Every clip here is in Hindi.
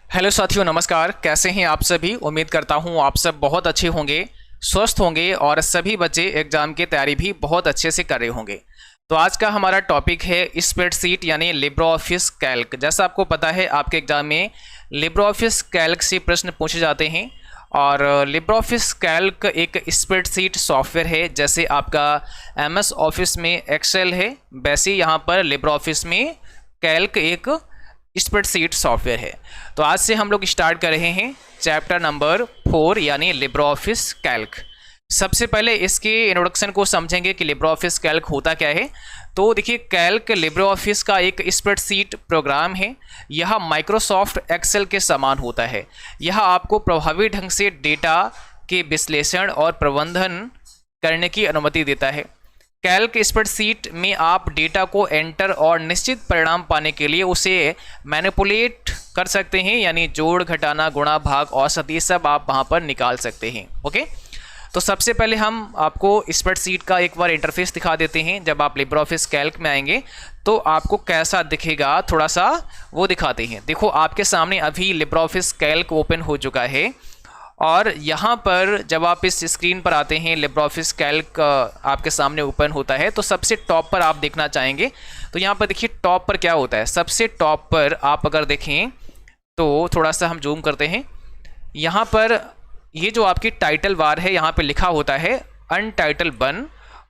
हेलो साथियों, नमस्कार। कैसे हैं आप सभी? उम्मीद करता हूं आप सब बहुत अच्छे होंगे, स्वस्थ होंगे और सभी बच्चे एग्जाम की तैयारी भी बहुत अच्छे से कर रहे होंगे। तो आज का हमारा टॉपिक है स्प्रेडशीट यानी लिब्रे ऑफिस कैल्क। जैसा आपको पता है आपके एग्जाम में लिब्रे ऑफिस कैल्क से प्रश्न पूछे जाते हैं और लिब्रे ऑफिस कैल्क एक स्प्रेडशीट सॉफ्टवेयर है। जैसे आपका एमएस ऑफिस में एक्सेल है, वैसे यहाँ पर लिब्रे ऑफिस में कैल्क एक स्प्रेडशीट सॉफ्टवेयर है। तो आज से हम लोग स्टार्ट कर रहे हैं चैप्टर नंबर 4 यानी लिब्रे ऑफिस कैल्क। सबसे पहले इसके इंट्रोडक्शन को समझेंगे कि लिब्रे ऑफिस कैल्क होता क्या है। तो देखिए, कैल्क लिब्रे ऑफिस का एक स्प्रेडशीट प्रोग्राम है। यह माइक्रोसॉफ्ट एक्सेल के समान होता है। यह आपको प्रभावी ढंग से डेटा के विश्लेषण और प्रबंधन करने की अनुमति देता है। कैल्क स्प्रेडशीट में आप डेटा को एंटर और निश्चित परिणाम पाने के लिए उसे मैनिपुलेट कर सकते हैं, यानी जोड़, घटाना, गुणा, भाग, औसत, ये सब आप वहां पर निकाल सकते हैं। ओके, तो सबसे पहले हम आपको स्प्रेडशीट का एक बार इंटरफेस दिखा देते हैं। जब आप लिब्रे ऑफिस कैल्क में आएंगे तो आपको कैसा दिखेगा, थोड़ा सा वो दिखाते हैं। देखो, आपके सामने अभी लिब्रे ऑफिस कैल्क ओपन हो चुका है और यहाँ पर जब आप इस स्क्रीन पर आते हैं, लिब्रे ऑफिस कैल्क आपके सामने ओपन होता है तो सबसे टॉप पर आप देखना चाहेंगे। तो यहाँ पर देखिए टॉप पर क्या होता है। सबसे टॉप पर आप अगर देखें तो थोड़ा सा हम जूम करते हैं, यहाँ पर ये जो आपकी टाइटल बार है यहाँ पे लिखा होता है अनटाइटल 1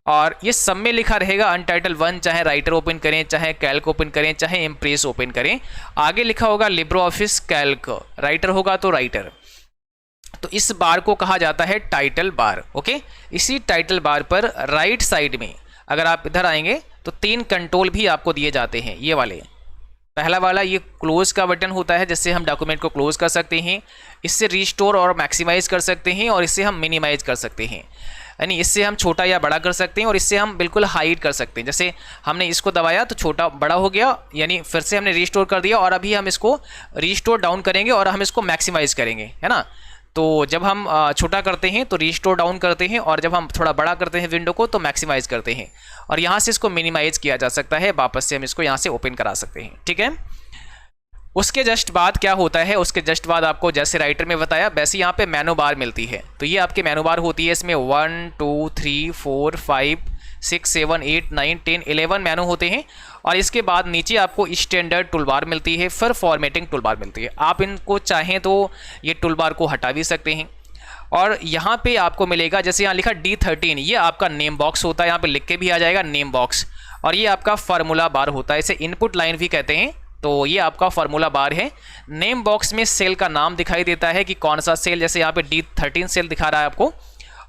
और ये सब में लिखा रहेगा अनटाइटल 1। चाहे राइटर ओपन करें, चाहे कैल्क ओपन करें, चाहे इम्प्रेस ओपन करें, आगे लिखा होगा लिब्रे ऑफिस कैल्क। राइटर होगा तो राइटर। तो इस बार को कहा जाता है टाइटल बार। ओके, इसी टाइटल बार पर राइट साइड में अगर आप इधर आएंगे तो 3 कंट्रोल भी आपको दिए जाते हैं। ये वाले, पहला वाला ये क्लोज का बटन होता है, जिससे हम डॉक्यूमेंट को क्लोज कर सकते हैं। इससे रिस्टोर और मैक्सिमाइज कर सकते हैं और इससे हम मिनिमाइज कर सकते हैं, यानी इससे हम छोटा या बड़ा कर सकते हैं और इससे हम बिल्कुल हाइड कर सकते हैं। जैसे हमने इसको दबाया तो छोटा बड़ा हो गया, यानी फिर से हमने रिस्टोर कर दिया और अभी हम इसको रिस्टोर डाउन करेंगे और हम इसको मैक्सिमाइज करेंगे, है ना। तो जब हम छोटा करते हैं तो रिस्टोर डाउन करते हैं और जब हम थोड़ा बड़ा करते हैं विंडो को तो मैक्सिमाइज करते हैं और यहाँ से इसको मिनिमाइज किया जा सकता है। वापस से हम इसको यहाँ से ओपन करा सकते हैं, ठीक है। उसके जस्ट बाद क्या होता है, उसके जस्ट बाद आपको जैसे राइटर में बताया वैसे यहाँ पे मेनू बार मिलती है। तो ये आपके मेनू बार होती है। इसमें 1 2 3 4 5 6 7 8 9 10 11 मेनू होते हैं और इसके बाद नीचे आपको स्टैंडर्ड टूलबार मिलती है, फिर फॉर्मेटिंग टूलबार मिलती है। आप इनको चाहें तो ये टूलबार को हटा भी सकते हैं। और यहाँ पे आपको मिलेगा, जैसे यहाँ लिखा D13, ये आपका नेम बॉक्स होता है। यहाँ पे लिख के भी आ जाएगा नेम बॉक्स। और ये आपका फार्मूला बार होता है, इसे इनपुट लाइन भी कहते हैं। तो ये आपका फार्मूला बार है। नेम बॉक्स में सेल का नाम दिखाई देता है कि कौन सा सेल, जैसे यहाँ पे D13 सेल दिखा रहा है आपको।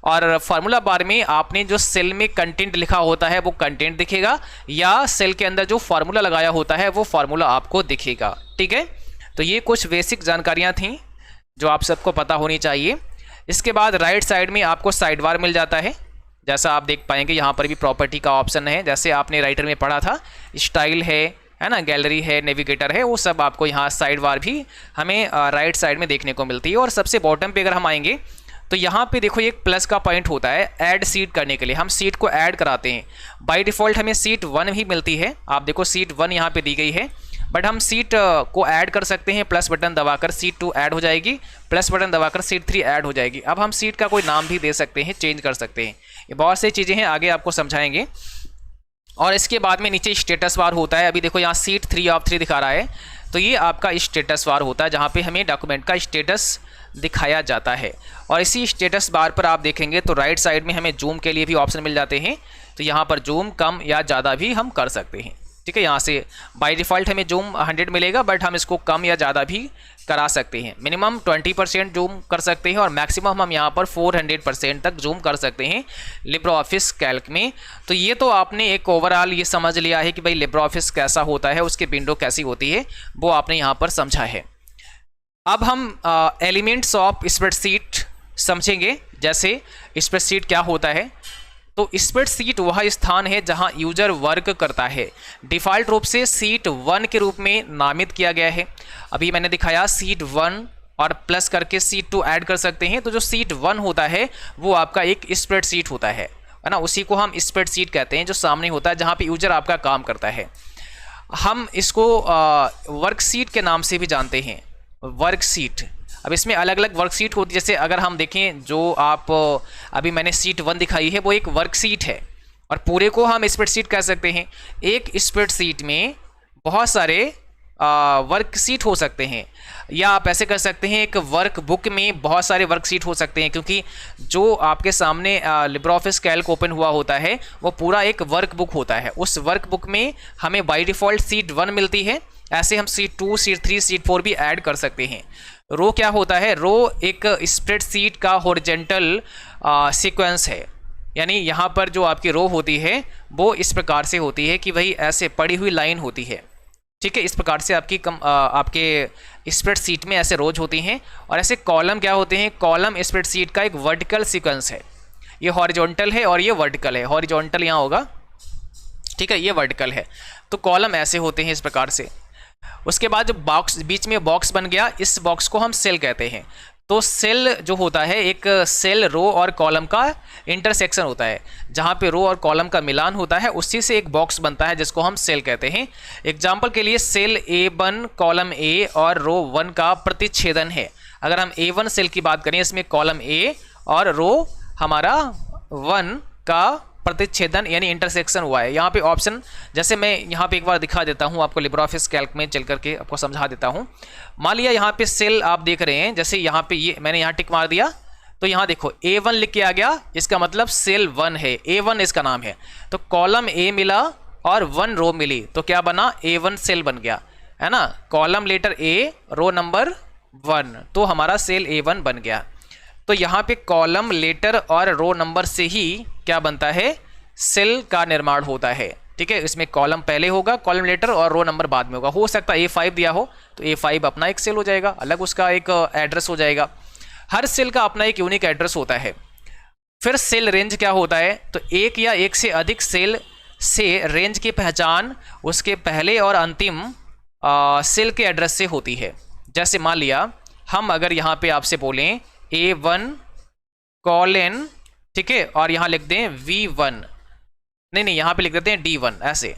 और फार्मूला बार में आपने जो सेल में कंटेंट लिखा होता है वो कंटेंट दिखेगा, या सेल के अंदर जो फार्मूला लगाया होता है वो फार्मूला आपको दिखेगा, ठीक है। तो ये कुछ बेसिक जानकारियां थी जो आप सबको पता होनी चाहिए। इसके बाद राइट साइड में आपको साइड बार मिल जाता है। जैसा आप देख पाएंगे यहाँ पर भी प्रॉपर्टी का ऑप्शन है, जैसे आपने राइटर में पढ़ा था। स्टाइल है ना, गैलरी है, नेविगेटर है, वो सब आपको यहाँ साइड बार भी हमें राइट साइड में देखने को मिलती है। और सबसे बॉटम पे अगर हम आएंगे तो यहाँ पे देखो एक प्लस का पॉइंट होता है ऐड सीट करने के लिए। हम सीट को ऐड कराते हैं। बाय डिफ़ॉल्ट हमें सीट 1 भी मिलती है। आप देखो सीट 1 यहाँ पे दी गई है, बट हम सीट को ऐड कर सकते हैं। प्लस बटन दबाकर सीट 2 ऐड हो जाएगी, प्लस बटन दबाकर सीट 3 ऐड हो जाएगी। अब हम सीट का कोई नाम भी दे सकते हैं, चेंज कर सकते हैं। ये बहुत सी चीज़ें हैं, आगे आपको समझाएंगे। और इसके बाद में नीचे स्टेटस बार होता है। अभी देखो यहाँ सीट 3 ऑफ 3 दिखा रहा है, तो ये आपका स्टेटस बार होता है, जहाँ पे हमें डॉक्यूमेंट का स्टेटस दिखाया जाता है। और इसी स्टेटस बार पर आप देखेंगे तो राइट साइड में हमें जूम के लिए भी ऑप्शन मिल जाते हैं। तो यहाँ पर जूम कम या ज़्यादा भी हम कर सकते हैं, ठीक है। यहाँ से बाय डिफ़ॉल्ट हमें जूम 100 मिलेगा, बट हम इसको कम या ज़्यादा भी करा सकते हैं। मिनिमम 20% जूम कर सकते हैं और मैक्सिमम हम यहाँ पर 400% तक जूम कर सकते हैं लिब्रे ऑफिस कैल्क में। तो ये तो आपने एक ओवरऑल ये समझ लिया है कि भाई लिब्रे ऑफिस कैसा होता है, उसकी विंडो कैसी होती है, वो आपने यहाँ पर समझा है। अब हम एलिमेंट्स ऑफ स्प्रेडशीट समझेंगे। जैसे स्प्रेडशीट क्या होता है, तो स्प्रेडशीट वह स्थान है जहां यूजर वर्क करता है। डिफ़ॉल्ट रूप से सीट 1 के रूप में नामित किया गया है। अभी मैंने दिखाया सीट 1 और प्लस करके सीट 2 ऐड कर सकते हैं। तो जो सीट 1 होता है वो आपका एक स्प्रेडशीट होता है ना, उसी को हम स्प्रेडशीट कहते हैं, जो सामने होता है जहाँ पे यूजर आपका काम करता है। हम इसको वर्कशीट के नाम से भी जानते हैं। वर्कशीट। अब इसमें अलग अलग वर्कशीट होती है, जैसे अगर हम देखें जो आप अभी मैंने शीट 1 दिखाई है वो एक वर्कशीट है, और पूरे को हम स्प्रेडशीट कह सकते हैं। एक स्प्रेडशीट में बहुत सारे वर्कशीट हो सकते हैं, या आप ऐसे कर सकते हैं एक वर्कबुक में बहुत सारे वर्कशीट हो सकते हैं, क्योंकि जो आपके सामने लिब्रियोफिस कैल्क ओपन हुआ होता है वो पूरा एक वर्कबुक होता है। उस वर्कबुक में हमें बाय डिफ़ॉल्ट शीट 1 मिलती है, ऐसे हम शीट 2, शीट 3, शीट 4 भी ऐड कर सकते हैं। रो क्या होता है? रो एक स्प्रेडशीट का हॉरिजॉन्टल सीक्वेंस है, यानी यहाँ पर जो आपकी रो होती है वो इस प्रकार से होती है कि वही ऐसे पड़ी हुई लाइन होती है, ठीक है। इस प्रकार से आपके स्प्रेडशीट में ऐसे रोज होती हैं। और ऐसे कॉलम क्या होते हैं? कॉलम स्प्रेडशीट का एक वर्टिकल सीक्वेंस है। ये हॉरिजॉन्टल है और ये वर्टिकल है। हॉरिजॉन्टल यहाँ होगा, ठीक है, ये वर्टिकल है। तो कॉलम ऐसे होते हैं इस प्रकार से। उसके बाद जो बॉक्स बीच में बॉक्स बन गया, इस बॉक्स को हम सेल कहते हैं। तो सेल जो होता है, एक सेल रो और कॉलम का इंटरसेक्शन होता है, जहाँ पे रो और कॉलम का मिलान होता है, उसी से एक बॉक्स बनता है जिसको हम सेल कहते हैं। एग्जाम्पल के लिए सेल A1 कॉलम A और रो 1 का प्रतिच्छेदन है। अगर हम A1 सेल की बात करें, इसमें कॉलम A और रो हमारा 1 का प्रतिच्छेदन यानी इंटरसेक्शन हुआ है। यहाँ पे ऑप्शन, जैसे मैं यहाँ पे एक बार दिखा देता हूँ आपको, लिब्रियोफिस कैल्क में चल करके आपको समझा देता हूँ। मान लिया यहाँ पे सेल आप देख रहे हैं, जैसे यहाँ पे ये मैंने यहाँ टिक मार दिया, तो यहाँ देखो A1 लिख के आ गया, इसका मतलब सेल 1 है, A1 इसका नाम है। तो कॉलम A मिला और 1 रो मिली, तो क्या बना? A1 सेल बन गया, है ना। Column letter A, row number 1, तो हमारा सेल A1 बन गया। तो यहाँ पे कॉलम लेटर और रो नंबर से ही क्या बनता है? सेल का निर्माण होता है, ठीक है। इसमें कॉलम पहले होगा, कॉलम लेटर, और रो नंबर बाद में होगा। हो सकता है A5 दिया हो तो A5 अपना एक सेल हो जाएगा, अलग उसका एक एड्रेस हो जाएगा। हर सेल का अपना एक यूनिक एड्रेस होता है। फिर सेल रेंज क्या होता है? तो एक या एक से अधिक सेल से रेंज की पहचान उसके पहले और अंतिम सेल के एड्रेस से होती है। जैसे मान लिया हम अगर यहाँ पे आपसे बोलें A1 कॉलन, ठीक है, और यहाँ लिख दें V1, नहीं यहाँ पे लिख देते हैं D1 ऐसे,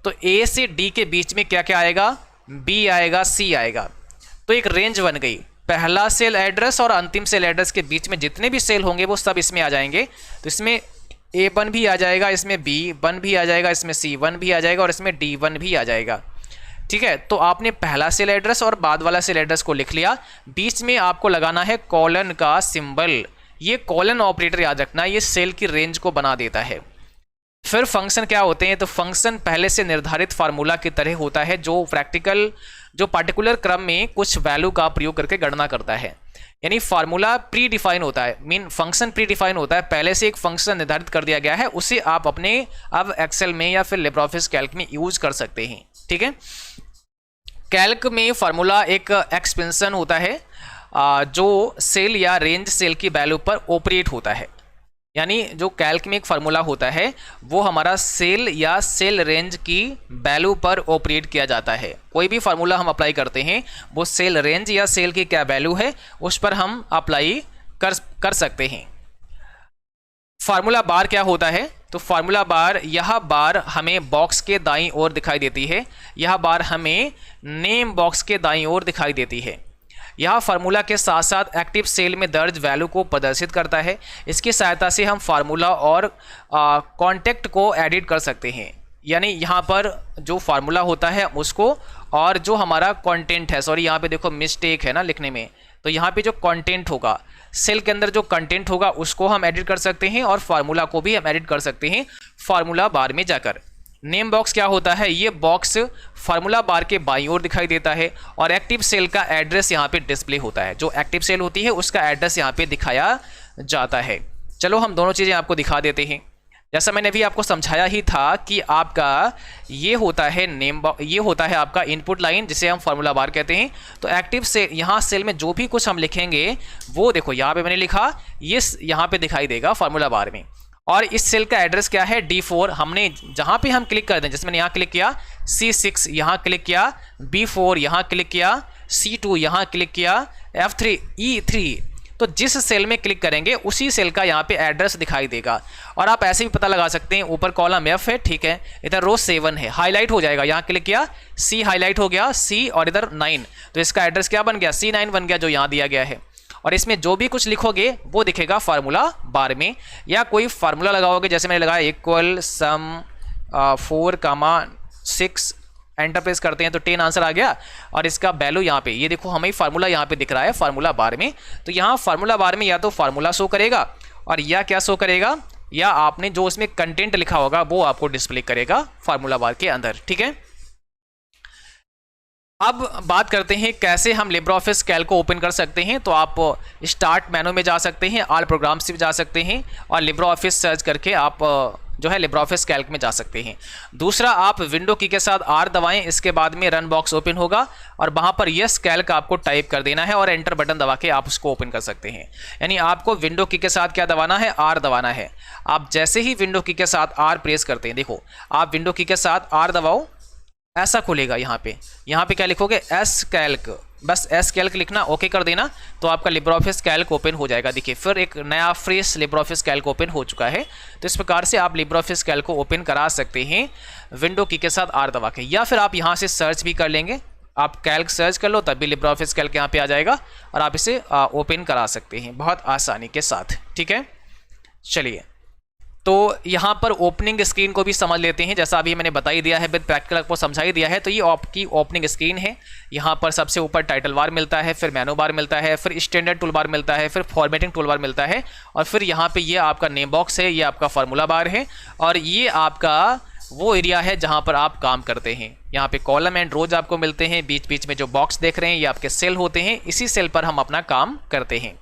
तो A से D के बीच में क्या क्या आएगा? B आएगा, C आएगा। तो एक रेंज बन गई। पहला सेल एड्रेस और अंतिम सेल एड्रेस के बीच में जितने भी सेल होंगे वो सब इसमें आ जाएंगे। तो इसमें A1 भी आ जाएगा, इसमें B1 भी आ जाएगा, इसमें C1 भी आ जाएगा और इसमें D1 भी आ जाएगा, ठीक है। तो आपने पहला सेल एड्रेस और बाद वाला सेल एड्रेस को लिख लिया। बीच में आपको लगाना है कॉलन का सिंबल। ये कॉलन ऑपरेटर याद रखना, ये सेल की रेंज को बना देता है। फिर फंक्शन क्या होते हैं? तो फंक्शन पहले से निर्धारित फार्मूला की तरह होता है, जो पार्टिकुलर क्रम में कुछ वैल्यू का प्रयोग करके गणना करता है। यानी फार्मूला प्री डिफाइन होता है, फंक्शन प्री डिफाइन होता है, पहले से एक फंक्शन निर्धारित कर दिया गया है, उसे आप अपने अब एक्सेल में या फिर लिब्रियोफिस कैल्क में यूज कर सकते हैं, ठीक है। कैल्क में फार्मूला एक एक्सपेंशन होता है जो सेल या रेंज सेल की वैल्यू पर ऑपरेट होता है। यानी जो कैल्क में एक फार्मूला होता है वो हमारा सेल या सेल रेंज की वैल्यू पर ऑपरेट किया जाता है। कोई भी फार्मूला हम अप्लाई करते हैं वो सेल रेंज या सेल की क्या वैल्यू है उस पर हम अप्लाई कर सकते हैं। फार्मूला बार क्या होता है? तो फार्मूला बार, यह बार हमें बॉक्स के दाईं ओर दिखाई देती है, यह बार हमें नेम बॉक्स के दाईं ओर दिखाई देती है। यह फार्मूला के साथ साथ एक्टिव सेल में दर्ज वैल्यू को प्रदर्शित करता है। इसकी सहायता से हम फार्मूला और कॉन्टेक्ट को एडिट कर सकते हैं। यानी यहाँ पर जो फार्मूला होता है उसको, और जो हमारा कंटेंट है, सॉरी यहाँ पे देखो मिस्टेक है ना लिखने में, तो यहाँ पे जो कंटेंट होगा, सेल के अंदर जो कंटेंट होगा उसको हम एडिट कर सकते हैं और फार्मूला को भी हम एडिट कर सकते हैं फार्मूला बार में जाकर। नेम बॉक्स क्या होता है? ये बॉक्स फार्मूला बार के बाईं ओर दिखाई देता है और एक्टिव सेल का एड्रेस यहाँ पे डिस्प्ले होता है। जो एक्टिव सेल होती है उसका एड्रेस यहाँ पे दिखाया जाता है। चलो हम दोनों चीज़ें आपको दिखा देते हैं। जैसा मैंने अभी आपको समझाया ही था कि आपका ये होता है नेम बॉक्स, ये होता है आपका इनपुट लाइन जिसे हम फार्मूला बार कहते हैं। तो एक्टिव से यहाँ सेल में जो भी कुछ हम लिखेंगे वो देखो यहाँ पे मैंने लिखा, ये यहाँ पे दिखाई देगा फार्मूला बार में। और इस सेल का एड्रेस क्या है? D4। हमने जहाँ पे हम क्लिक कर दें, जैसे मैंने यहाँ क्लिक किया, C6 यहाँ क्लिक किया, B4 यहाँ क्लिक किया, C2 यहाँ क्लिक किया, F3 E3, तो जिस सेल में क्लिक करेंगे उसी सेल का यहाँ पे एड्रेस दिखाई देगा। और आप ऐसे भी पता लगा सकते हैं, ऊपर कॉलम F है, ठीक है, इधर रो 7 है, हाईलाइट हो जाएगा, यहाँ क्लिक किया C हाईलाइट हो गया, C और इधर 9, तो इसका एड्रेस क्या बन गया, C9 बन गया जो यहाँ दिया गया है। और इसमें जो भी कुछ लिखोगे वो दिखेगा फार्मूला बार में, या कोई फार्मूला लगाओगे, जैसे मैंने लगाया इक्वल सम 4,6, एंटर प्रेस करते हैं तो 10 आंसर आ गया। और इसका वैल्यू यहाँ पे, ये देखो हमें फार्मूला यहाँ पे दिख रहा है फार्मूला बार में। तो यहाँ फार्मूला बार में या तो फार्मूला शो करेगा और या क्या शो करेगा, या आपने जो उसमें कंटेंट लिखा होगा वो आपको डिस्प्ले करेगा फार्मूला बार के अंदर, ठीक है। अब बात करते हैं कैसे हम लिब्रियोफिस कैल्क को ओपन कर सकते हैं। तो आप स्टार्ट मेनू में जा सकते हैं, ऑल प्रोग्राम्स में जा सकते हैं और लिब्रियोफिस सर्च करके आप जो है लिब्रियोफिस कैल्क में जा सकते हैं। दूसरा, आप विंडो की के साथ R दबाएं, इसके बाद में रन बॉक्स ओपन होगा और वहाँ पर यस कैल्क आपको टाइप कर देना है और एंटर बटन दबा के आप उसको ओपन कर सकते हैं। यानी आपको विंडो की के साथ क्या दबाना है, R दबाना है। आप जैसे ही विंडो की के साथ R प्रेस करते हैं, देखो आप विंडो की के साथ R दबाओ, ऐसा खुलेगा। यहाँ पे क्या लिखोगे, एस कैल्क, बस एस कैल्क लिखना, ओके कर देना, तो आपका लिब्रियोफिस कैल्क ओपन हो जाएगा। देखिए फिर एक नया फ्रेश लिब्रियोफिस कैल्क ओपन हो चुका है। तो इस प्रकार से आप लिब्रियोफिस कैल्क को ओपन करा सकते हैं विंडो की के साथ R दबा के, या फिर आप यहाँ से सर्च भी कर लेंगे, आप कैल्क सर्च कर लो तब भी लिब्रियोफिस कैल्क यहाँ पे आ जाएगा और आप इसे ओपन करा सकते हैं बहुत आसानी के साथ, ठीक है। चलिए, तो यहाँ पर ओपनिंग स्क्रीन को भी समझ लेते हैं। जैसा अभी मैंने बता ही दिया है, विद प्रैक्टिकल आपको समझा ही दिया है। तो ये आपकी ओपनिंग स्क्रीन है। यहाँ पर सबसे ऊपर टाइटल बार मिलता है, फिर मेनू बार मिलता है, फिर स्टैंडर्ड टूल बार मिलता है, फिर फॉर्मेटिंग टूल बार मिलता है, और फिर यहाँ पे ये आपका नेम बॉक्स है, ये आपका फार्मूला बार है, और ये आपका वो एरिया है जहाँ पर आप काम करते हैं। यहाँ पे कॉलम एंड रोज आपको मिलते हैं, बीच बीच में जो बॉक्स देख रहे हैं ये आपके सेल होते हैं, इसी सेल पर हम अपना काम करते हैं।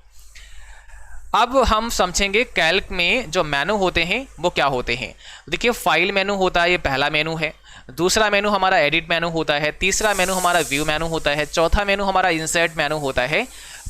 अब हम समझेंगे कैल्क में जो मेनू होते हैं वो क्या होते हैं। देखिए फाइल मेनू होता है, ये पहला मेनू है। दूसरा मेनू हमारा एडिट मेनू होता है। तीसरा मेनू हमारा व्यू मेनू होता है। चौथा मेनू हमारा इंसर्ट मेनू होता है।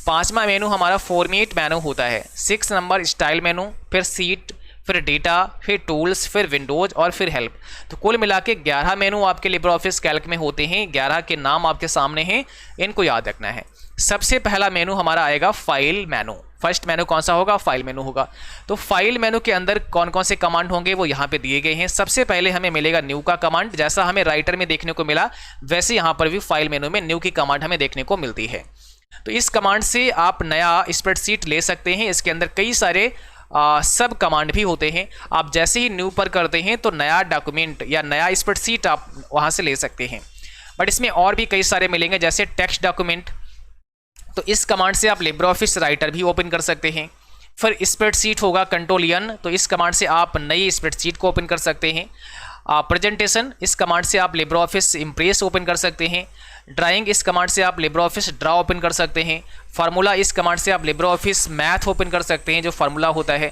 पांचवा मेनू हमारा फॉर्मेट मेनू होता है। 6 नंबर स्टाइल मेनू, फिर सीट, फिर डेटा, फिर टूल्स, फिर विंडोज और फिर हेल्प। तो कुल मिला के 11 मेनू आपके लिब्रियोफिस कैल्क में होते हैं। 11 के नाम आपके सामने हैं, इनको याद रखना है। सबसे पहला मेनू हमारा आएगा फाइल मेनू। फर्स्ट मेनू कौन सा होगा, फाइल मेनू होगा। तो फाइल मेनू के अंदर कौन कौन से कमांड होंगे वो यहाँ पे दिए गए हैं। सबसे पहले हमें मिलेगा न्यू का कमांड। जैसा हमें राइटर में देखने को मिला वैसे यहाँ पर भी फाइल मेनू में न्यू की कमांड हमें देखने को मिलती है। तो इस कमांड से आप नया स्प्रेडशीट ले सकते हैं। इसके अंदर कई सारे सब कमांड भी होते हैं। आप जैसे ही न्यू पर करते हैं तो नया डॉक्यूमेंट या नया स्प्रेडशीट आप वहाँ से ले सकते हैं। बट इसमें और भी कई सारे मिलेंगे, जैसे टेक्स्ट डॉक्यूमेंट। तो इस कमांड से आप लिब्रियोफिस राइटर भी ओपन कर सकते हैं। फिर स्प्रेडशीट होगा कंट्रोल-N, तो इस कमांड से आप नई स्प्रेडशीट को ओपन कर सकते हैं। प्रेजेंटेशन, इस कमांड से आप लिब्रियोफिस इम्प्रेस ओपन कर सकते हैं। ड्राइंग, इस कमांड से आप लिब्रियोफिस ड्रा ओपन कर सकते हैं। फार्मूला, इस कमांड से आप लिब्रियोफिस मैथ ओपन कर सकते हैं, जो फार्मूला होता है।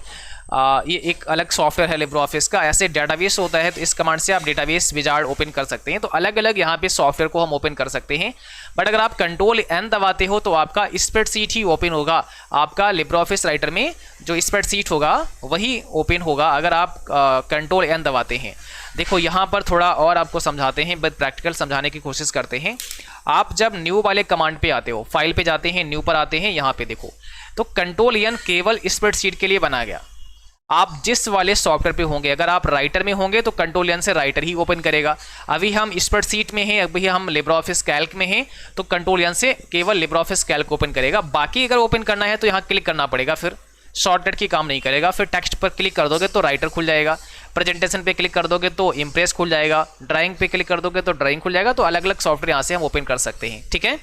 ये एक अलग सॉफ्टवेयर है लिब्रियोफिस का। ऐसे डेटाबेस होता है, तो इस कमांड से आप डेटाबेस विजार्ड ओपन कर सकते हैं। तो अलग अलग यहाँ पे सॉफ्टवेयर को हम ओपन कर सकते हैं। बट अगर आप कंट्रोल-N दबाते हो तो आपका स्प्रेडशीट ही ओपन होगा। आपका लिब्रियोफिस राइटर में जो स्प्रेडशीट होगा वही ओपन होगा अगर आप कंट्रोल-N दबाते हैं। देखो यहाँ पर थोड़ा और आपको समझाते हैं, बट प्रैक्टिकल समझाने की कोशिश करते हैं। आप जब न्यू वाले कमांड पे आते हो, फाइल पे जाते हैं, न्यू पर आते हैं, यहाँ पे देखो तो कंट्रोल-N केवल स्प्रेडशीट के लिए बनाया गया। आप जिस वाले सॉफ्टवेयर पे होंगे, अगर आप राइटर में होंगे तो कंट्रोल-N से राइटर ही ओपन करेगा। अभी हम स्प्रेडशीट में हैं, अभी हम लिब्रियोफिस कैल्क में हैं, तो कंट्रोल-N से केवल लिब्रियोफिस कैल्क ओपन करेगा। बाकी अगर ओपन करना है तो यहाँ क्लिक करना पड़ेगा, फिर शॉर्टकट की काम नहीं करेगा। फिर टेक्स्ट पर क्लिक कर दोगे तो राइटर खुल जाएगा। प्रेजेंटेशन पे क्लिक कर दोगे तो इम्प्रेस खुल जाएगा। ड्राइंग पे क्लिक कर दोगे तो ड्राइंग खुल जाएगा। तो अलग अलग सॉफ्टवेयर यहाँ से हम ओपन कर सकते हैं, ठीक है।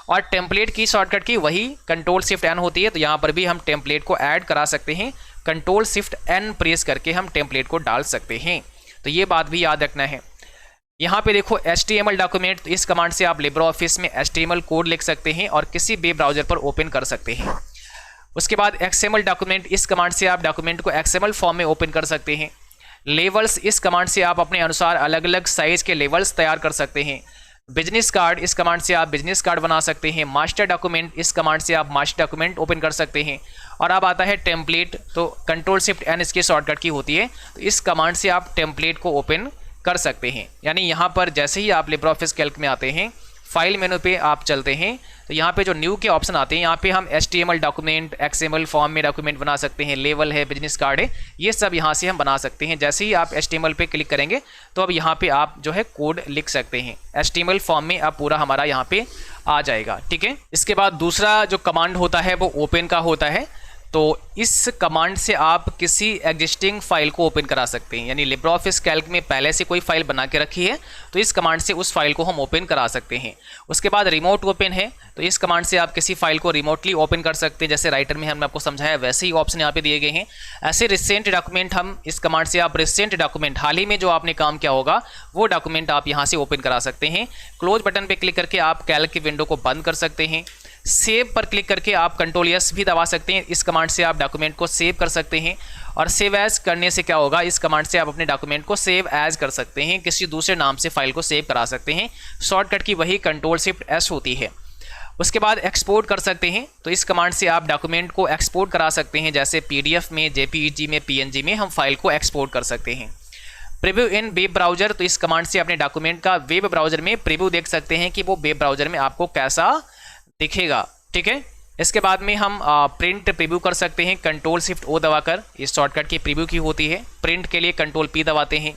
और टेम्पलेट की शॉर्टकट की वही कंट्रोल-Shift-N होती है, तो यहाँ पर भी हम टेम्पलेट को ऐड करा सकते हैं। कंट्रोल-Shift-N प्रेस करके हम टेम्पलेट को डाल सकते हैं। तो ये बात भी याद रखना है। यहाँ पे देखो HTML डॉक्यूमेंट, तो इस कमांड से आप लिब्रियोफिस में HTML कोड लिख सकते हैं और किसी वेब ब्राउजर पर ओपन कर सकते हैं। उसके बाद XML डॉक्यूमेंट, इस कमांड से आप डॉक्यूमेंट को XML फॉर्म में ओपन कर सकते हैं। लेवल्स, इस कमांड से आप अपने अनुसार अलग अलग साइज के लेवल्स तैयार कर सकते हैं। बिजनेस कार्ड, इस कमांड से आप बिजनेस कार्ड बना सकते हैं। मास्टर डॉक्यूमेंट, इस कमांड से आप मास्टर डॉक्यूमेंट ओपन कर सकते हैं। और अब आता है टेम्पलेट, तो कंट्रोल-Shift-N इसकी शॉर्टकट की होती है, तो इस कमांड से आप टेम्पलेट को ओपन कर सकते हैं। यानी यहाँ पर जैसे ही आप लिब्रियोफिस कैल्क में आते हैं, फाइल मेनू पे आप चलते हैं तो यहाँ पे जो न्यू के ऑप्शन आते हैं, यहाँ पे हम HTML डॉक्यूमेंट, XML फॉर्म में डॉक्यूमेंट बना सकते हैं, लेवल है, बिजनेस कार्ड है, ये सब यहाँ से हम बना सकते हैं। जैसे ही आप HTML पे क्लिक करेंगे तो अब यहाँ पे आप जो है कोड लिख सकते हैं, HTML फॉर्म में अब पूरा हमारा यहाँ पे आ जाएगा। ठीक है, इसके बाद दूसरा जो कमांड होता है वो ओपन का होता है। तो इस कमांड से आप किसी एग्जिस्टिंग फाइल को ओपन करा सकते हैं, यानी लिब्रियोफिस कैल्क में पहले से कोई फाइल बना के रखी है तो इस कमांड से उस फाइल को हम ओपन करा सकते हैं। उसके बाद रिमोट ओपन है, तो इस कमांड से आप किसी फाइल को रिमोटली ओपन कर सकते हैं, जैसे राइटर में हमने आपको समझाया वैसे ही ऑप्शन यहाँ पे दिए गए हैं। ऐसे रिसेंट डॉक्यूमेंट, हम इस कमांड से आप रिसेंट डॉक्यूमेंट, हाल ही में जो आपने काम किया होगा वो डॉक्यूमेंट आप यहाँ से ओपन करा सकते हैं। क्लोज बटन पर क्लिक करके आप कैल्क की विंडो को बंद कर सकते हैं। सेव पर क्लिक करके आप Ctrl+S भी दबा सकते हैं, इस कमांड से आप डॉक्यूमेंट को सेव कर सकते हैं। और सेव एज करने से क्या होगा, इस कमांड से आप अपने डॉक्यूमेंट को सेव एज कर सकते हैं, किसी दूसरे नाम से फाइल को सेव करा सकते हैं। शॉर्टकट की वही Ctrl+Shift+S होती है। उसके बाद एक्सपोर्ट कर सकते हैं, तो इस कमांड से आप डॉक्यूमेंट को एक्सपोर्ट करा सकते हैं, जैसे PDF में, JPEG में, PNG में हम फाइल को एक्सपोर्ट कर सकते हैं। प्रीव्यू इन वेब ब्राउजर, तो इस कमांड से अपने डॉक्यूमेंट का वेब ब्राउजर में प्रीव्यू देख सकते हैं कि वो वेब ब्राउजर में आपको कैसा दिखेगा। ठीक है, इसके बाद में हम प्रिंट प्रीव्यू कर सकते हैं Ctrl+Shift+O दबाकर, इस शॉर्टकट की प्रीव्यू की होती है। प्रिंट के लिए Ctrl+P दबाते हैं।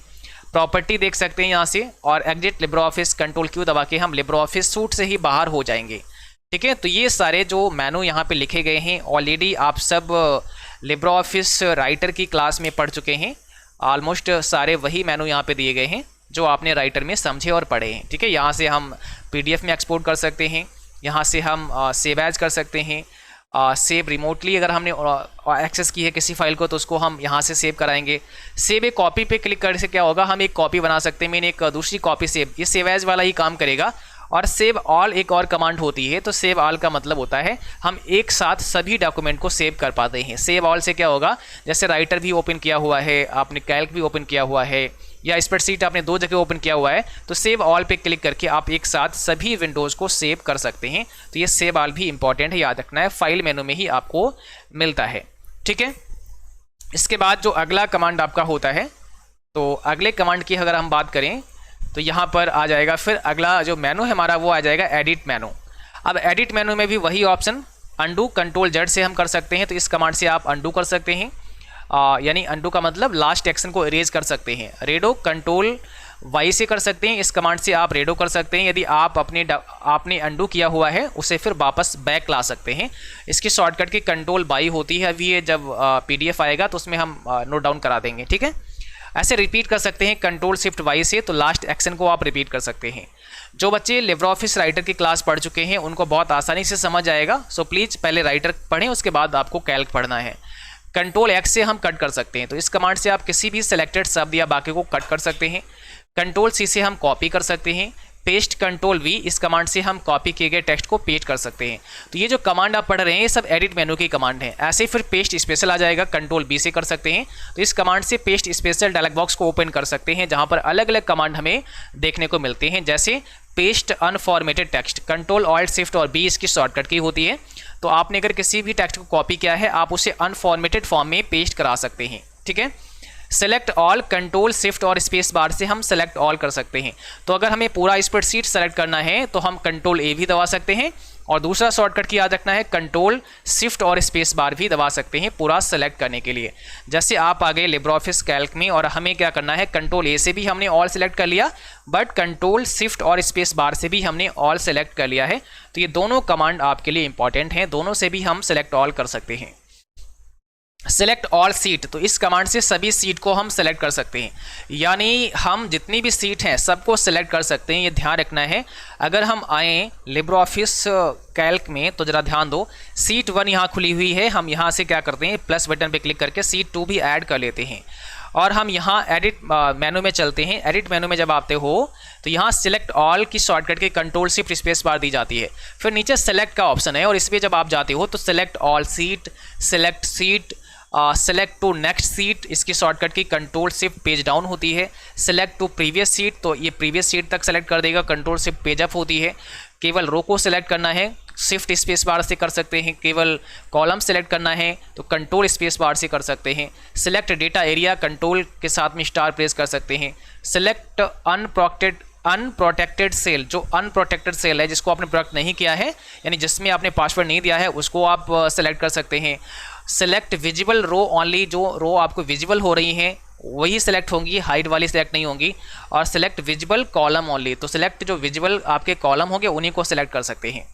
प्रॉपर्टी देख सकते हैं यहाँ से, और एग्जिट लिब्रियोफिस Ctrl+Q दबा के हम लिब्रियोफिस सूट से ही बाहर हो जाएंगे। ठीक है, तो ये सारे जो मेनू यहाँ पे लिखे गए हैं ऑलरेडी आप सब लिब्रियोफिस राइटर की क्लास में पढ़ चुके हैं। ऑलमोस्ट सारे वही मेनू यहाँ पे दिए गए हैं जो आपने राइटर में समझे और पढ़े हैं। ठीक है, यहाँ से हम PDF में एक्सपोर्ट कर सकते हैं, यहाँ से हम सेव एज कर सकते हैं, सेव रिमोटली अगर हमने एक्सेस की है किसी फाइल को तो उसको हम यहाँ से सेव कराएंगे। सेव ए कॉपी पे क्लिक करने से क्या होगा, हम एक कॉपी बना सकते हैं, मैंने एक दूसरी कॉपी सेव, ये सेव एज वाला ही काम करेगा। और सेव ऑल एक और कमांड होती है, तो सेव ऑल का मतलब होता है हम एक साथ सभी डॉक्यूमेंट को सेव कर पाते हैं। सेव ऑल से क्या होगा, जैसे राइटर भी ओपन किया हुआ है, आपने कैल्क भी ओपन किया हुआ है, या स्प्रेडशीट आपने 2 जगह ओपन किया हुआ है, तो सेव ऑल पे क्लिक करके आप एक साथ सभी विंडोज़ को सेव कर सकते हैं। तो ये सेव ऑल भी इंपॉर्टेंट है, याद रखना है, फाइल मेनू में ही आपको मिलता है। ठीक है, इसके बाद जो अगला कमांड आपका होता है, तो अगले कमांड की अगर हम बात करें तो यहाँ पर आ जाएगा, फिर अगला जो मेनू है हमारा वो आ जाएगा एडिट मेनू। अब एडिट मेनू में भी वही ऑप्शन अंडू Ctrl+Z से हम कर सकते हैं, तो इस कमांड से आप अंडू कर सकते हैं, यानी अंडू का मतलब लास्ट एक्शन को इरेज कर सकते हैं। रेडो Ctrl+Y से कर सकते हैं, इस कमांड से आप रेडो कर सकते हैं, यदि आप आपने अंडू किया हुआ है उसे फिर वापस बैक ला सकते हैं। इसकी शॉर्टकट की Ctrl+Y होती है, अभी ये जब PDF आएगा तो उसमें हम नोट डाउन करा देंगे। ठीक है, ऐसे रिपीट कर सकते हैं Ctrl+Shift+Y से, तो लास्ट एक्शन को आप रिपीट कर सकते हैं। जो बच्चे लिब्रियोफिस राइटर की क्लास पढ़ चुके हैं उनको बहुत आसानी से समझ आएगा, सो प्लीज़ पहले राइटर पढ़ें, उसके बाद आपको कैल्क पढ़ना है। Ctrl+X से हम कट कर सकते हैं, तो इस कमांड से आप किसी भी सिलेक्टेड शब्द या वाक्य को कट कर सकते हैं। Ctrl+C से हम कॉपी कर सकते हैं। पेस्ट Ctrl+V, इस कमांड से हम कॉपी किए गए टेक्स्ट को पेस्ट कर सकते हैं। तो ये जो कमांड आप पढ़ रहे हैं ये सब एडिट मेनू की कमांड है। ऐसे फिर पेस्ट स्पेशल आ जाएगा, Ctrl+B से कर सकते हैं। तो इस कमांड से पेस्ट स्पेशल डायलॉग बॉक्स को ओपन कर सकते हैं, जहां पर अलग अलग कमांड हमें देखने को मिलते हैं, जैसे पेस्ट अनफॉर्मेटेड टेक्स्ट, Ctrl+Alt+Shift+B इसकी शॉर्टकट की होती है। तो आपने अगर किसी भी टेक्स्ट को कॉपी किया है आप उसे अनफॉर्मेटेड फॉर्म में पेस्ट करा सकते हैं। ठीक है, सेलेक्ट ऑल, Ctrl+Shift और स्पेस बार से हम सेलेक्ट ऑल कर सकते हैं। तो अगर हमें पूरा स्प्रेडशीट सेलेक्ट करना है तो हम Ctrl+A भी दबा सकते हैं, और दूसरा शॉर्टकट की याद रखना है Ctrl+Shift और स्पेस बार भी दबा सकते हैं पूरा सेलेक्ट करने के लिए। जैसे आप आ गए लिब्रियोफिस कैल्क में और हमें क्या करना है, Ctrl+A से भी हमने ऑल सेलेक्ट कर लिया, बट Ctrl+Shift और स्पेस बार से भी हमने ऑल सेलेक्ट कर लिया है। तो ये दोनों कमांड आपके लिए इंपॉर्टेंट हैं, दोनों से भी हम सेलेक्ट ऑल कर सकते हैं। सेलेक्ट ऑल सीट, तो इस कमांड से सभी सीट को हम सेलेक्ट कर सकते हैं, यानी हम जितनी भी सीट हैं सबको सेलेक्ट कर सकते हैं। ये ध्यान रखना है। अगर हम आएँ लिब्रियोफिस कैल्क में तो ज़रा ध्यान दो, सीट 1 यहाँ खुली हुई है, हम यहाँ से क्या करते हैं, प्लस बटन पे क्लिक करके सीट 2 भी ऐड कर लेते हैं, और हम यहाँ एडिट मेनू में चलते हैं। एडिट मेनू में जब आते हो तो यहाँ सिलेक्ट ऑल की शॉर्टकट के Ctrl+Shift स्पेस बार दी जाती है, फिर नीचे सेलेक्ट का ऑप्शन है, और इस पर जब आप जाते हो तो select all sheet, select sheet, select to next sheet, इसकी शॉर्टकट की Ctrl+Shift पेज डाउन होती है। सेलेक्ट टू प्रीवियस सीट, तो ये प्रीवियस सीट तक सेलेक्ट कर देगा, Ctrl+Shift पेज अप होती है। केवल रो को सेलेक्ट करना है, शिफ्ट स्पेस बार से कर सकते हैं। केवल कॉलम सेलेक्ट करना है तो Ctrl स्पेस बार से कर सकते हैं। सिलेक्ट डेटा एरिया, कंट्रोल के साथ में स्टार प्रेस कर सकते हैं। सिलेक्ट अनप्रोटेक्टेड अनप्रोटेक्टेड सेल, जो अनप्रोटेक्टेड सेल है जिसको आपने प्रोटेक्ट नहीं किया है, यानी जिसमें आपने पासवर्ड नहीं दिया है, उसको आप सेलेक्ट कर सकते हैं। सेलेक्ट विजिबल रो ओनली, जो रो आपको विजिबल हो रही हैं वही सिलेक्ट होंगी, हाइड वाली सिलेक्ट नहीं होंगी। और सिलेक्ट विजिबल कॉलम ओनली, तो सिलेक्ट जो विजिबल आपके कॉलम होंगे उन्हीं को सिलेक्ट कर सकते हैं।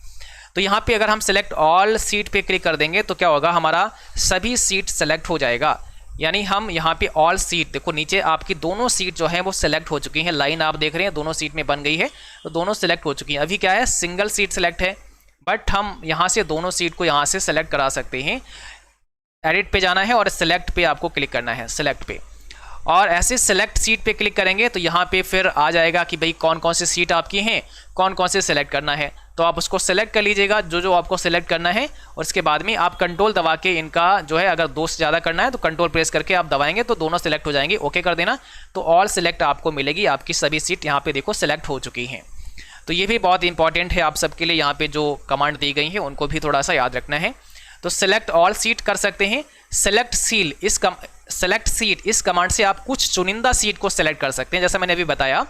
तो यहाँ पे अगर हम सिलेक्ट ऑल सीट पे क्लिक कर देंगे तो क्या होगा, हमारा सभी सीट सेलेक्ट हो जाएगा। यानी हम यहाँ पे ऑल सीट, देखो नीचे आपकी दोनों सीट जो है वो सिलेक्ट हो चुकी हैं, लाइन आप देख रहे हैं दोनों सीट में बन गई है, तो दोनों सिलेक्ट हो चुकी हैं। अभी क्या है, सिंगल सीट सिलेक्ट है, बट हम यहाँ से दोनों सीट को यहाँ से सेलेक्ट करा सकते हैं। एडिट पे जाना है और सेलेक्ट पे आपको क्लिक करना है, सेलेक्ट पे, और ऐसे सेलेक्ट सीट पे क्लिक करेंगे तो यहाँ पे फिर आ जाएगा कि भाई कौन कौन सी सीट आपकी हैं, कौन कौन से सेलेक्ट करना है। तो आप उसको सेलेक्ट कर लीजिएगा जो जो आपको सेलेक्ट करना है, और उसके बाद में आप कंट्रोल दबा के इनका जो है, अगर 2 से ज़्यादा करना है तो कंट्रोल प्रेस करके आप दबाएंगे तो दोनों सेलेक्ट हो जाएंगे। ओके कर देना, तो ऑल सेलेक्ट आपको मिलेगी, आपकी सभी सीट यहाँ पे देखो सेलेक्ट हो चुकी हैं। तो ये भी बहुत इंपॉर्टेंट है आप सबके लिए, यहाँ पे जो कमांड दी गई है उनको भी थोड़ा सा याद रखना है। तो सेलेक्ट ऑल सीट कर सकते हैं। सेलेक्ट सील, सेलेक्ट सीट इस कमांड से आप कुछ चुनिंदा सीट को सेलेक्ट कर सकते हैं, जैसा मैंने अभी बताया।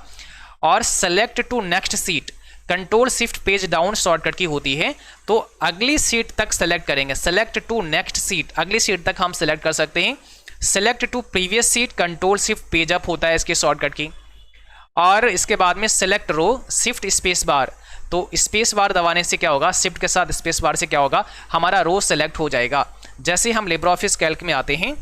और select to next sheet, control shift page down shortcut की होती है, तो अगली सीट तक सेलेक्ट करेंगे। सेलेक्ट टू नेक्स्ट सीट, अगली सीट तक हम सेलेक्ट कर सकते हैं। Select to previous sheet, control shift page up होता है इसके शॉर्टकट की। और इसके बाद में select row, shift space bar, तो स्पेस बार दबाने से क्या होगा, शिफ्ट के साथ स्पेस बार से क्या होगा, हमारा रो सेलेक्ट हो जाएगा। जैसे हम लिब्रे ऑफिस कैल्क में आते हैं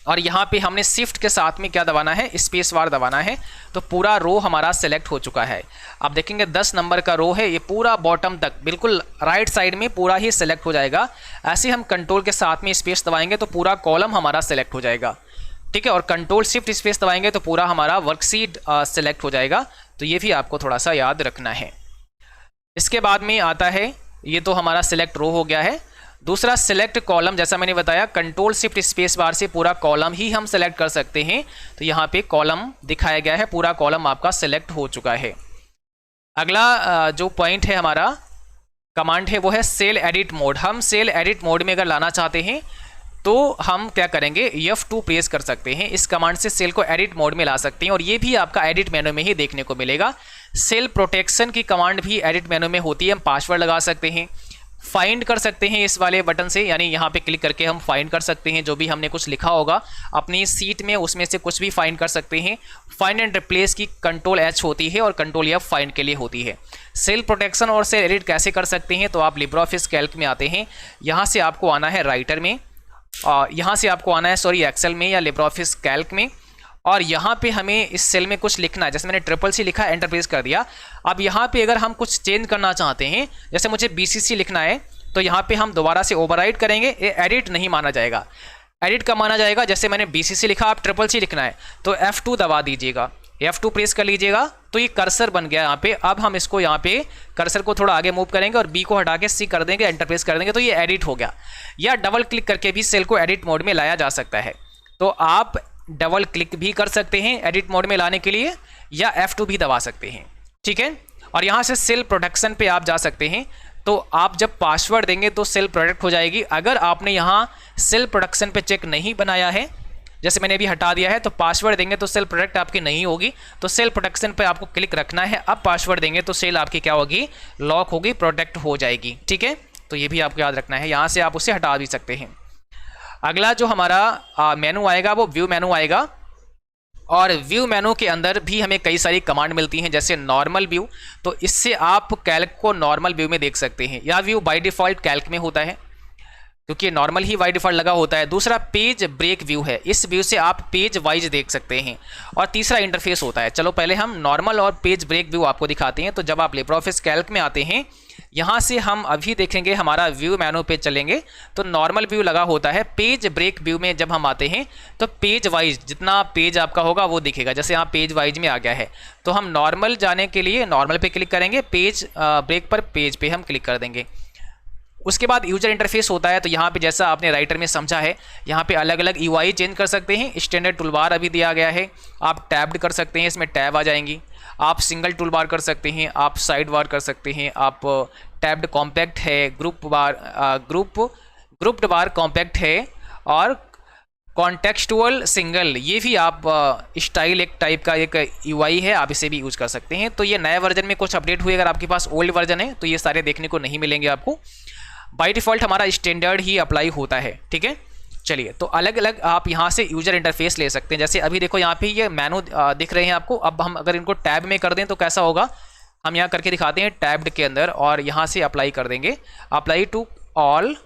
और यहाँ पे हमने शिफ्ट के साथ में क्या दबाना है, स्पेस बार दबाना है, तो पूरा रो हमारा सेलेक्ट हो चुका है। आप देखेंगे 10 नंबर का रो है, ये पूरा बॉटम तक बिल्कुल राइट साइड में पूरा ही सेलेक्ट हो जाएगा। ऐसे हम कंट्रोल के साथ में स्पेस दबाएंगे तो पूरा कॉलम हमारा सेलेक्ट हो जाएगा, ठीक है। और कंट्रोल शिफ्ट स्पेस दबाएंगे तो पूरा हमारा वर्कशीट सेलेक्ट हो जाएगा। तो ये भी आपको थोड़ा सा याद रखना है। इसके बाद में आता है, ये तो हमारा सिलेक्ट रो हो गया है। दूसरा सिलेक्ट कॉलम, जैसा मैंने बताया कंट्रोल शिफ्ट स्पेस बार से पूरा कॉलम ही हम सेलेक्ट कर सकते हैं। तो यहाँ पे कॉलम दिखाया गया है, पूरा कॉलम आपका सेलेक्ट हो चुका है। अगला जो पॉइंट है हमारा कमांड है वो है सेल एडिट मोड। हम सेल एडिट मोड में अगर लाना चाहते हैं तो हम क्या करेंगे, F2 प्रेस कर सकते हैं। इस कमांड से सेल को एडिट मोड में ला सकते हैं, और ये भी आपका एडिट मेनू में ही देखने को मिलेगा। सेल प्रोटेक्शन की कमांड भी एडिट मेनू में होती है, हम पासवर्ड लगा सकते हैं, फाइंड कर सकते हैं इस वाले बटन से, यानी यहाँ पे क्लिक करके हम फाइंड कर सकते हैं जो भी हमने कुछ लिखा होगा अपनी सीट में, उसमें से कुछ भी फाइंड कर सकते हैं। फाइंड एंड रिप्लेस की कंट्रोल H होती है और कंट्रोल F फाइंड के लिए होती है। सेल प्रोटेक्शन और सेल एडिट कैसे कर सकते हैं, तो आप लिब्रे ऑफिस कैल्क में आते हैं, यहाँ से आपको आना है राइटर में, और यहाँ से आपको आना है एक्सेल में या लिब्रे ऑफिस कैल्क में, और यहाँ पे हमें इस सेल में कुछ लिखना है। जैसे मैंने CCC लिखा, एंटर प्रेस कर दिया। अब यहाँ पे अगर हम कुछ चेंज करना चाहते हैं, जैसे मुझे BCC लिखना है, तो यहाँ पे हम दोबारा से ओवरराइट करेंगे, ये एडिट नहीं माना जाएगा। एडिट कब माना जाएगा, जैसे मैंने BCC लिखा, आप CCC लिखना है तो F2 दबा दीजिएगा, F2 प्रेस कर लीजिएगा, तो ये कर्सर बन गया यहाँ पे। अब हम इसको यहाँ पे कर्सर को थोड़ा आगे मूव करेंगे और B को हटा के C कर देंगे, एंटर प्रेस कर देंगे, तो ये एडिट हो गया। या डबल क्लिक करके भी सेल को एडिट मोड में लाया जा सकता है। तो आप डबल क्लिक भी कर सकते हैं एडिट मोड में लाने के लिए, या F2 भी दबा सकते हैं, ठीक है। और यहाँ से सेल प्रोटेक्शन पे आप जा सकते हैं, तो आप जब पासवर्ड देंगे तो सेल प्रोटेक्ट हो जाएगी। अगर आपने यहाँ सेल प्रोटेक्शन पे चेक नहीं बनाया है, जैसे मैंने अभी हटा दिया है, तो पासवर्ड देंगे तो सेल प्रोटेक्ट आपकी नहीं होगी, तो सेल प्रोटेक्शन पे आपको क्लिक रखना है। अब पासवर्ड देंगे तो सेल आपकी क्या होगी, लॉक होगी, प्रोटेक्ट हो जाएगी, ठीक है। तो ये भी आपको याद रखना है, यहाँ से आप उसे हटा भी सकते हैं। अगला जो हमारा मेनू आएगा वो व्यू मेनू आएगा, और व्यू मेनू के अंदर भी हमें कई सारी कमांड मिलती हैं, जैसे नॉर्मल व्यू, तो इससे आप कैल्क को नॉर्मल व्यू में देख सकते हैं। यह व्यू बाय डिफ़ॉल्ट कैल्क में होता है क्योंकि नॉर्मल ही बाय डिफ़ॉल्ट लगा होता है। दूसरा पेज ब्रेक व्यू है, इस व्यू से आप पेज वाइज देख सकते हैं। और तीसरा इंटरफेस होता है। चलो पहले हम नॉर्मल और पेज ब्रेक व्यू आपको दिखाते हैं। तो जब आप लिब्रे ऑफिस कैल्क में आते हैं, यहाँ से हम अभी देखेंगे हमारा व्यू मेनू पे चलेंगे तो नॉर्मल व्यू लगा होता है। पेज ब्रेक व्यू में जब हम आते हैं तो पेज वाइज जितना पेज आपका होगा वो दिखेगा, जैसे यहाँ पेज वाइज में आ गया है। तो हम नॉर्मल जाने के लिए नॉर्मल पे क्लिक करेंगे, पेज ब्रेक पर पेज पे हम क्लिक कर देंगे। उसके बाद यूजर इंटरफेस होता है। तो यहाँ पे जैसा आपने राइटर में समझा है, यहाँ पे अलग अलग UI चेंज कर सकते हैं। स्टैंडर्ड टूलबार अभी दिया गया है, आप टैब्ड कर सकते हैं, इसमें टैब आ जाएंगी। आप सिंगल टूल बार कर सकते हैं, आप साइड बार कर सकते हैं, आप टैब्ड कॉम्पैक्ट है, ग्रुप्ड बार कॉम्पैक्ट है, और कॉन्टेक्सचुअल सिंगल, ये भी आप स्टाइल एक टाइप का एक यूआई है, आप इसे भी यूज़ कर सकते हैं। तो ये नए वर्जन में कुछ अपडेट हुए, अगर आपके पास ओल्ड वर्जन है तो ये सारे देखने को नहीं मिलेंगे आपको। बाय डिफ़ॉल्ट हमारा स्टैंडर्ड ही अप्लाई होता है, ठीक है। चलिए, तो अलग अलग आप यहाँ से यूजर इंटरफेस ले सकते हैं। जैसे अभी देखो यहाँ पे ये मेनू दिख रहे हैं आपको। अब हम अगर इनको टैब में कर दें तो कैसा होगा, हम यहाँ करके दिखाते हैं टैब्ड के अंदर, और यहाँ से अप्लाई कर देंगे, अप्लाई टू ऑल,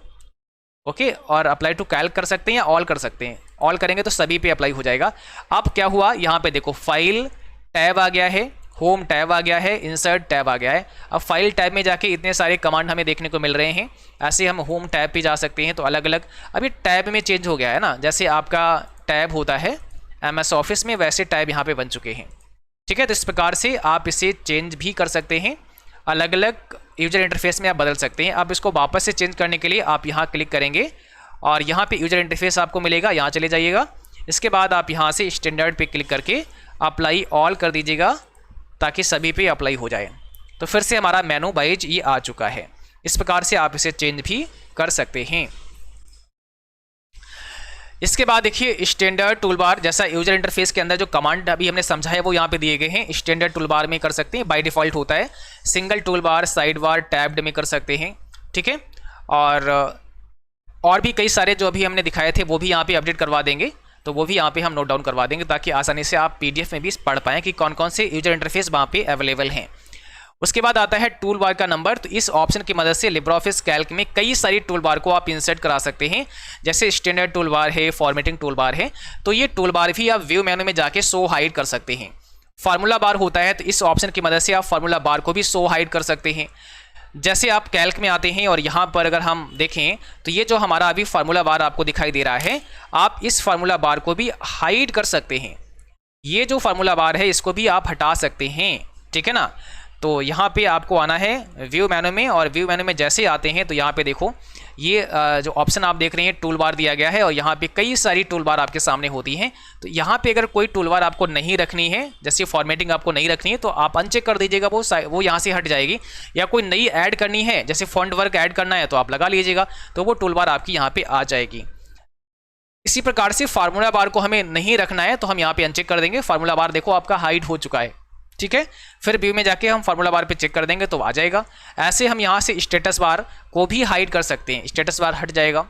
ओके, और अप्लाई टू कैल्क कर सकते हैं या ऑल कर सकते हैं। ऑल करेंगे तो सभी पे अप्लाई हो जाएगा। अब क्या हुआ, यहाँ पे देखो फाइल टैब आ गया है, होम टैब आ गया है, इंसर्ट टैब आ गया है। अब फाइल टैब में जाके इतने सारे कमांड हमें देखने को मिल रहे हैं। ऐसे हम होम टैब पे जा सकते हैं, तो अलग अलग अभी टैब में चेंज हो गया है ना, जैसे आपका टैब होता है MS ऑफिस में, वैसे टैब यहाँ पे बन चुके हैं, ठीक है। तो इस प्रकार से आप इसे चेंज भी कर सकते हैं, अलग अलग यूजर इंटरफेस में आप बदल सकते हैं। अब इसको वापस से चेंज करने के लिए आप यहाँ क्लिक करेंगे और यहाँ पे यूजर इंटरफेस आपको मिलेगा, यहाँ चले जाइएगा। इसके बाद आप यहाँ से स्टैंडर्ड पे क्लिक करके अप्लाई ऑल कर दीजिएगा, ताकि सभी पे अप्लाई हो जाए। तो फिर से हमारा मेनू वाइज ये आ चुका है। इस प्रकार से आप इसे चेंज भी कर सकते हैं। इसके बाद देखिए स्टैंडर्ड टूलबार, जैसा यूजर इंटरफेस के अंदर जो कमांड अभी हमने समझा है वो यहाँ पे दिए गए हैं। स्टैंडर्ड टूलबार में कर सकते हैं, बाय डिफ़ॉल्ट होता है। Single toolbar, side bar, tabbed में कर सकते हैं, ठीक है। और भी कई सारे जो अभी हमने दिखाए थे वो भी यहाँ पे अपडेट करवा देंगे, तो वो भी यहाँ पे हम नोट डाउन करवा देंगे, ताकि आसानी से आप PDF में भी पढ़ पाएँ कि कौन कौन से यूजर इंटरफेस वहाँ पे अवेलेबल हैं। उसके बाद आता है टूल बार का नंबर। तो इस ऑप्शन की मदद से लिब्रियोफिस कैल्क में कई सारी टूल बार को आप इंसर्ट करा सकते हैं। जैसे स्टैंडर्ड टूल बार है, फॉर्मेटिंग टूल बार है, तो ये टूल बार भी आप व्यू मेनू में जाके शो हाइड कर सकते हैं। फार्मूला बार होता है, तो इस ऑप्शन की मदद से आप फार्मूला बार को भी शो हाइड कर सकते हैं। जैसे आप कैल्क में आते हैं और यहाँ पर अगर हम देखें तो ये जो हमारा अभी फार्मूला बार आपको दिखाई दे रहा है, आप इस फार्मूला बार को भी हाइड कर सकते हैं। ये जो फार्मूला बार है इसको भी आप हटा सकते हैं, ठीक है ना। तो यहाँ पे आपको आना है व्यू मेनू में, और व्यू मेनू में जैसे आते हैं तो यहाँ पे देखो ये जो ऑप्शन आप देख रहे हैं टूल बार दिया गया है, और यहाँ पे कई सारी टूल बार आपके सामने होती हैं। तो यहाँ पे अगर कोई टूल बार आपको नहीं रखनी है, जैसे फॉर्मेटिंग आपको नहीं रखनी है, तो आप अनचेक कर दीजिएगा, वो यहाँ से हट जाएगी। या कोई नई ऐड करनी है, जैसे फॉन्ट वर्क ऐड करना है, तो आप लगा लीजिएगा, तो वो टूल बार आपकी यहाँ पे आ जाएगी। इसी प्रकार से फार्मूला बार को हमें नहीं रखना है तो हम यहाँ पे अनचेक कर देंगे। फार्मूला बार देखो आपका हाइड हो चुका है, ठीक है। फिर व्यू में जाके हम फार्मूला बार पे चेक कर देंगे तो आ जाएगा। ऐसे हम यहाँ से स्टेटस बार को भी हाइड कर सकते हैं, स्टेटस बार हट जाएगा।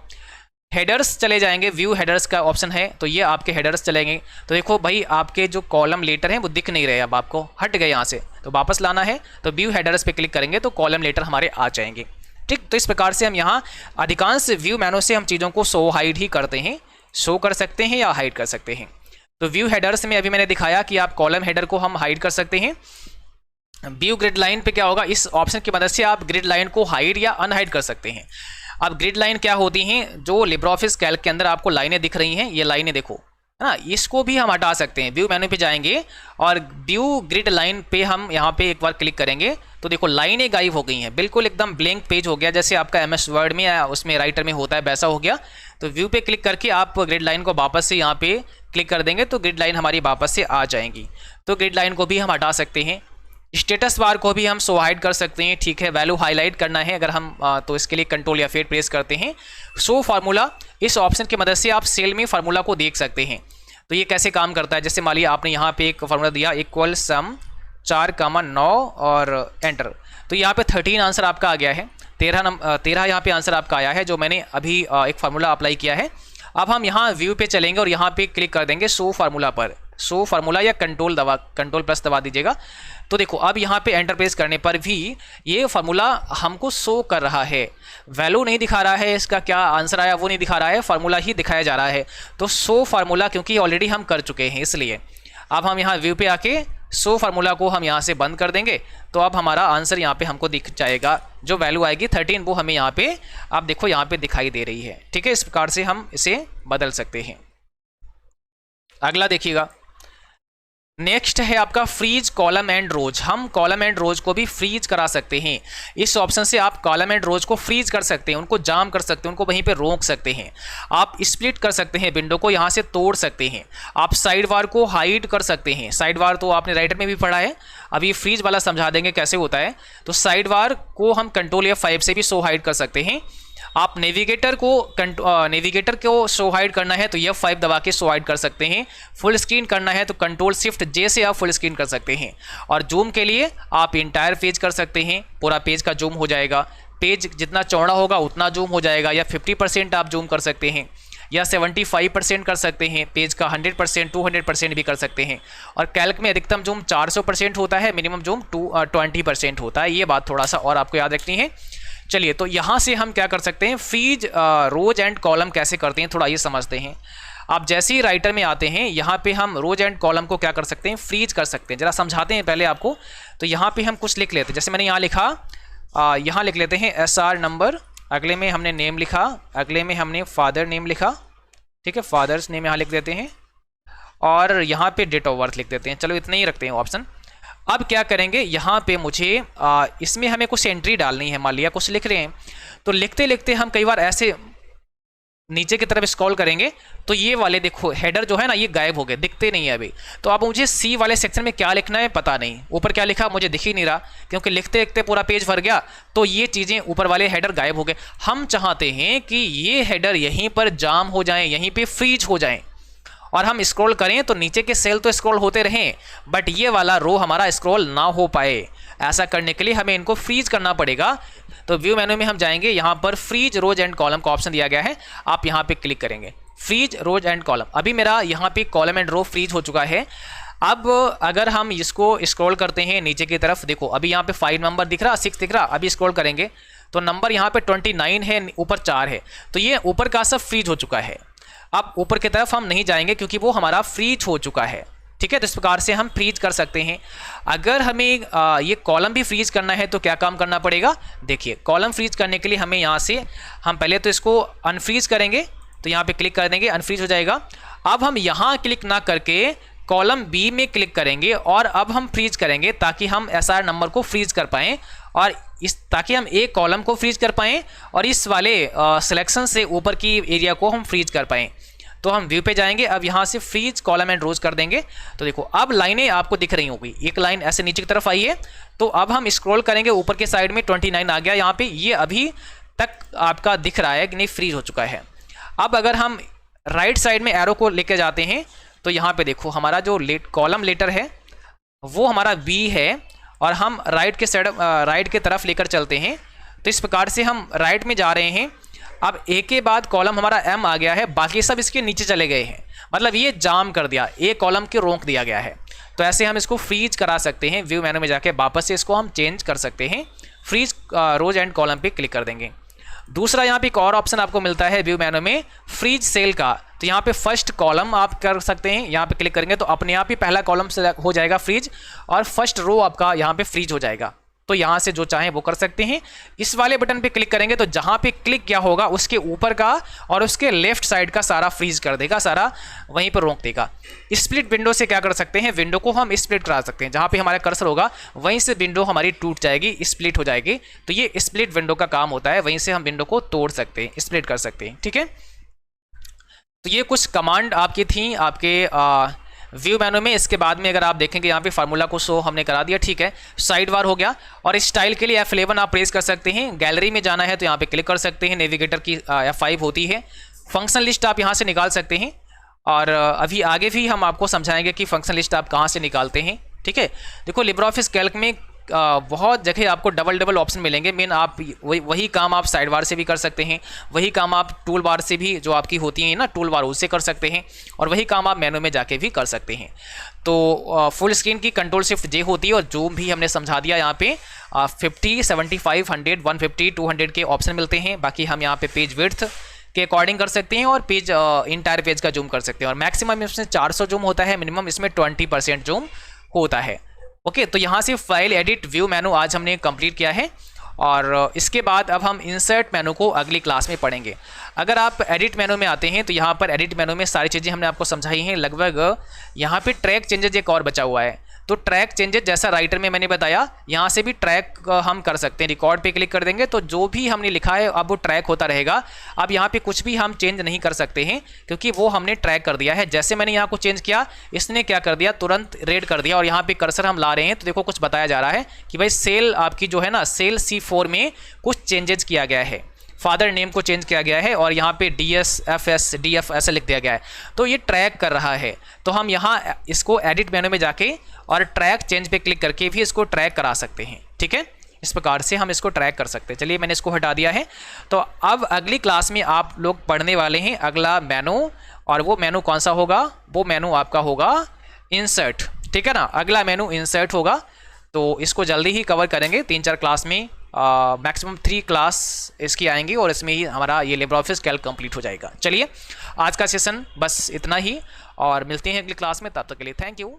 हेडर्स चले जाएंगे, व्यू हेडर्स का ऑप्शन है, तो ये आपके हेडर्स चलेंगे। तो देखो भाई आपके जो कॉलम लेटर हैं वो दिख नहीं रहे, अब आपको हट गए यहाँ से, तो वापस लाना है तो व्यू हेडर्स पे क्लिक करेंगे तो कॉलम लेटर हमारे आ जाएंगे, ठीक। तो इस प्रकार से हम यहाँ अधिकांश व्यू मेनू से हम चीज़ों को शो हाइड ही करते हैं, शो कर सकते हैं या हाइड कर सकते हैं। तो व्यू हेडर्स में अभी मैंने दिखाया कि आप कॉलम हेडर को हम हाइड कर सकते हैं। व्यू ग्रिड लाइन पे क्या होगा, इस ऑप्शन की मदद से आप ग्रिड लाइन को हाइड या अनहाइड कर सकते हैं। अब ग्रिड लाइन क्या होती हैं, जो लिब्रियोफिस कैल्क के अंदर आपको लाइनें दिख रही हैं, ये लाइनें देखो, है ना, इसको भी हम हटा सकते हैं। व्यू मेनू पे जाएंगे और व्यू ग्रिड लाइन पे हम यहाँ पे एक बार क्लिक करेंगे तो देखो लाइनें गायब हो गई हैं, बिल्कुल एकदम ब्लैंक पेज हो गया, जैसे आपका MS वर्ड में या उसमें राइटर में होता है वैसा हो गया। तो व्यू पे क्लिक करके आप ग्रिड लाइन को वापस से यहाँ पे क्लिक कर देंगे तो ग्रिड लाइन हमारी वापस से आ जाएंगी। तो ग्रिड लाइन को भी हम हटा सकते हैं। स्टेटस बार को भी हम शो हाइड कर सकते हैं, ठीक है। वैल्यू हाईलाइट करना है अगर हम तो इसके लिए कंट्रोल या F8 प्रेस करते हैं। शो फार्मूला, इस ऑप्शन की मदद से आप सेल में फार्मूला को देख सकते हैं। तो ये कैसे काम करता है, जैसे मान लिया आपने यहाँ पे एक फार्मूला दिया इक्वल सम 4,9 और एंटर, तो यहाँ पे 13 आंसर आपका आ गया है। 13 यहाँ पे आंसर आपका आया है जो मैंने अभी एक फार्मूला अप्लाई किया है। अब हम यहाँ व्यू पे चलेंगे और यहाँ पे क्लिक कर देंगे शो फार्मूला पर, शो फार्मूला या कंट्रोल प्लस दबा दीजिएगा। तो देखो अब यहाँ पे एंटर प्रेस करने पर भी ये फार्मूला हमको शो कर रहा है, वैल्यू नहीं दिखा रहा है, इसका क्या आंसर आया वो नहीं दिखा रहा है, फार्मूला ही दिखाया जा रहा है। तो शो फार्मूला क्योंकि ऑलरेडी हम कर चुके हैं, इसलिए अब हम यहाँ व्यू पे आके शो फार्मूला को हम यहाँ से बंद कर देंगे तो अब हमारा आंसर यहाँ पे हमको दिख जाएगा। जो वैल्यू आएगी 13 वो हमें यहाँ पे आप देखो यहाँ पे दिखाई दे रही है, ठीक है। इस प्रकार से हम इसे बदल सकते हैं। अगला देखिएगा, नेक्स्ट है आपका फ्रीज कॉलम एंड रोज। हम कॉलम एंड रोज को भी फ्रीज करा सकते हैं। इस ऑप्शन से आप कॉलम एंड रोज को फ्रीज कर सकते हैं, उनको जाम कर सकते हैं, उनको वहीं पे रोक सकते हैं। आप स्प्लिट कर सकते हैं, विंडो को यहाँ से तोड़ सकते हैं। आप साइड बार को हाइड कर सकते हैं। साइड बार तो आपने राइटर में भी पढ़ा है, अभी फ्रीज वाला समझा देंगे कैसे होता है। तो साइड बार को हम कंट्रोल F5 से भी शो हाइड कर सकते हैं। आप नेविगेटर को शो हाइड करना है तो F5 दबा के शो हाइड कर सकते हैं। फुल स्क्रीन करना है तो कंट्रोल शिफ्ट जे से आप फुल स्क्रीन कर सकते हैं। और जूम के लिए आप इंटायर पेज कर सकते हैं, पूरा पेज का जूम हो जाएगा। पेज जितना चौड़ा होगा उतना जूम हो जाएगा, या 50% आप जूम कर सकते हैं, या 75% कर सकते हैं। पेज का 100%, 200% भी कर सकते हैं। और कैल्क में अधिकतम जूम 400% होता है, मिनिमम जूम 20% होता है। ये बात थोड़ा सा और आपको याद रखनी है। चलिए, तो यहाँ से हम क्या कर सकते हैं, फ्रीज रोज एंड कॉलम कैसे करते हैं थोड़ा ये समझते हैं। आप जैसे ही राइटर में आते हैं, यहाँ पे हम रोज एंड कॉलम को क्या कर सकते हैं, फ्रीज कर सकते हैं। जरा समझाते हैं पहले आपको। तो यहाँ पे हम कुछ लिख लेते हैं, जैसे मैंने यहाँ लिखा, यहाँ लिख लेते हैं SR नंबर, अगले में हमने नेम लिखा, अगले में हमने फादर नेम लिखा, ठीक है, फादर्स नेम यहाँ लिख देते हैं, और यहाँ पे डेट ऑफ बर्थ लिख देते हैं। चलो इतना ही रखते हैं ऑप्शन। अब क्या करेंगे, यहाँ पे मुझे इसमें हमें कुछ एंट्री डालनी है। मान लिया कुछ लिख रहे हैं, तो लिखते लिखते हम कई बार ऐसे नीचे की तरफ स्क्रॉल करेंगे तो ये वाले देखो हेडर जो है ना, ये गायब हो गए, दिखते नहीं है अभी। तो अब मुझे सी वाले सेक्शन में क्या लिखना है पता नहीं, ऊपर क्या लिखा मुझे दिख ही नहीं रहा, क्योंकि लिखते लिखते पूरा पेज भर गया। तो ये चीज़ें ऊपर वाले हेडर गायब हो गए। हम चाहते हैं कि ये हेडर यहीं पर जाम हो जाएं, यहीं पे फ्रीज हो जाएं, और हम स्क्रॉल करें तो नीचे के सेल तो स्क्रॉल होते रहें, बट ये वाला रो हमारा स्क्रॉल ना हो पाए। ऐसा करने के लिए हमें इनको फ्रीज करना पड़ेगा। तो व्यू मेनू में हम जाएंगे, यहाँ पर फ्रीज रोज एंड कॉलम का ऑप्शन दिया गया है, आप यहाँ पे क्लिक करेंगे, फ्रीज रोज एंड कॉलम। अभी मेरा यहाँ पे कॉलम एंड रो फ्रीज हो चुका है। अब अगर हम इसको स्क्रॉल करते हैं नीचे की तरफ, देखो अभी यहाँ पे 5 नंबर दिख रहा, 6 दिख रहा। अभी स्क्रॉल करेंगे तो नंबर यहाँ पे 29 है, ऊपर 4 है, तो ये ऊपर का सब फ्रीज हो चुका है। अब ऊपर की तरफ हम नहीं जाएंगे क्योंकि वो हमारा फ्रीज हो चुका है, ठीक है। तो इस प्रकार से हम फ्रीज कर सकते हैं। अगर हमें ये कॉलम भी फ्रीज करना है तो क्या काम करना पड़ेगा, देखिए कॉलम फ्रीज करने के लिए हमें यहाँ से हम पहले तो इसको अनफ्रीज करेंगे, तो यहाँ पे क्लिक कर देंगे, अनफ्रीज हो जाएगा। अब हम यहाँ क्लिक ना करके कॉलम बी में क्लिक करेंगे और अब हम फ्रीज करेंगे ताकि हम SR नंबर को फ्रीज कर पाएँ, और ताकि हम एक कॉलम को फ्रीज कर पाएँ और इस वाले सिलेक्शन से ऊपर की एरिया को हम फ्रीज कर पाएँ। तो हम व्यू पे जाएंगे, अब यहाँ से फ्रीज कॉलम एंड रोज कर देंगे। तो देखो अब लाइनें आपको दिख रही होगी, एक लाइन ऐसे नीचे की तरफ आई है। तो अब हम स्क्रॉल करेंगे, ऊपर के साइड में 29 आ गया यहाँ पे, ये अभी तक आपका दिख रहा है कि नहीं फ्रीज हो चुका है। अब अगर हम राइट साइड में एरो को लेके जाते हैं तो यहाँ पे देखो हमारा जो कॉलम लेटर है वो हमारा B है, और हम राइट के तरफ लेकर चलते हैं। तो इस प्रकार से हम राइट में जा रहे हैं। अब ए के बाद कॉलम हमारा M आ गया है, बाकी सब इसके नीचे चले गए हैं, मतलब ये जाम कर दिया, एक कॉलम के रोक दिया गया है। तो ऐसे हम इसको फ्रीज करा सकते हैं। व्यू मेनू में जाके वापस से इसको हम चेंज कर सकते हैं, फ्रीज रोज एंड कॉलम पे क्लिक कर देंगे। दूसरा यहाँ पे एक और ऑप्शन आपको मिलता है व्यू मेनू में, फ्रीज सेल का। तो यहाँ पे फर्स्ट कॉलम आप कर सकते हैं, यहाँ पे क्लिक करेंगे तो अपने आप ही पहला कॉलम सेलेक्ट हो जाएगा फ्रीज, और फर्स्ट रो आपका यहाँ पे फ्रीज हो जाएगा। तो यहाँ से जो चाहें वो कर सकते हैं। इस वाले बटन पे क्लिक करेंगे तो जहाँ पे क्लिक किया होगा उसके ऊपर का और उसके लेफ्ट साइड का सारा फ्रीज कर देगा, सारा वहीं पर रोक देगा। स्प्लिट विंडो से क्या कर सकते हैं, विंडो को हम स्प्लिट करा सकते हैं, जहाँ पे हमारा कर्सर होगा वहीं से विंडो हमारी टूट जाएगी, स्प्लिट हो जाएगी। तो ये स्प्लिट विंडो का काम होता है, वहीं से हम विंडो को तोड़ सकते हैं, स्प्लिट कर सकते हैं, ठीक है। तो ये कुछ कमांड आपकी थी आपके व्यू मेनू में। इसके बाद में अगर आप देखेंगे यहाँ पे फार्मूला को शो हमने करा दिया, ठीक है, साइड बार हो गया। और स्टाइल के लिए F11 आप प्रेस कर सकते हैं। गैलरी में जाना है तो यहाँ पे क्लिक कर सकते हैं, नेविगेटर की F5 होती है। फंक्शन लिस्ट आप यहाँ से निकाल सकते हैं, और अभी आगे भी हम आपको समझाएंगे कि फंक्शन लिस्ट आप कहाँ से निकालते हैं, ठीक है। देखो लिब्रियोफिस कैल्क में बहुत जगह आपको डबल ऑप्शन मिलेंगे। मेन आप वही काम आप साइड बार से भी कर सकते हैं, वही काम आप टूल बार से भी जो आपकी होती हैं ना टूल बार, उससे कर सकते हैं, और वही काम आप मेनू में जाके भी कर सकते हैं। तो फुल स्क्रीन की कंट्रोल शिफ्ट जे होती है, और जूम भी हमने समझा दिया। यहाँ पे 50, 75, 100, 150, 200 के ऑप्शन मिलते हैं। बाकी हम यहाँ पे पेज विड्थ के अकॉर्डिंग कर सकते हैं, और पेज इंटायर पेज का जूम कर सकते हैं। और मैक्सिमम इसमें 400 जूम होता है, मिनिमम इसमें 20% जूम होता है। ओके, तो यहाँ से फाइल एडिट व्यू मेनू आज हमने कंप्लीट किया है, और इसके बाद अब हम इंसर्ट मेनू को अगली क्लास में पढ़ेंगे। अगर आप एडिट मेनू में आते हैं तो यहाँ पर एडिट मेनू में सारी चीज़ें हमने आपको समझाई हैं लगभग। यहाँ पे ट्रैक चेंजेस एक और बचा हुआ है, तो ट्रैक चेंजेस जैसा राइटर में मैंने बताया, यहाँ से भी ट्रैक हम कर सकते हैं। रिकॉर्ड पे क्लिक कर देंगे तो जो भी हमने लिखा है अब वो ट्रैक होता रहेगा। अब यहाँ पे कुछ भी हम चेंज नहीं कर सकते हैं क्योंकि वो हमने ट्रैक कर दिया है। जैसे मैंने यहाँ को चेंज किया, इसने क्या कर दिया, तुरंत रेड कर दिया। और यहाँ पे कर्सर हम ला रहे हैं तो देखो कुछ बताया जा रहा है कि भाई सेल आपकी जो है ना, सेल C4 में कुछ चेंजेस किया गया है। फादर नेम को चेंज किया गया है और यहाँ पे DF ऐसा लिख दिया गया है, तो ये ट्रैक कर रहा है। तो हम यहाँ इसको एडिट मेनू में जाके और ट्रैक चेंज पे क्लिक करके भी इसको ट्रैक करा सकते हैं। ठीक है, इस प्रकार से हम इसको ट्रैक कर सकते हैं। चलिए मैंने इसको हटा दिया है। तो अब अगली क्लास में आप लोग पढ़ने वाले हैं अगला मेनू, और वो मेनू कौन सा होगा? वो मेनू आपका होगा इंसर्ट। ठीक है ना, अगला मेनू इंसर्ट होगा। तो इसको जल्दी ही कवर करेंगे 3-4 क्लास में, मैक्सिमम 3 क्लास इसकी आएंगी और इसमें ही हमारा ये लिब्रियोफिस कैल्क कंप्लीट हो जाएगा। चलिए आज का सेशन बस इतना ही और मिलते हैं अगली क्लास में, तब तक के लिए थैंक यू।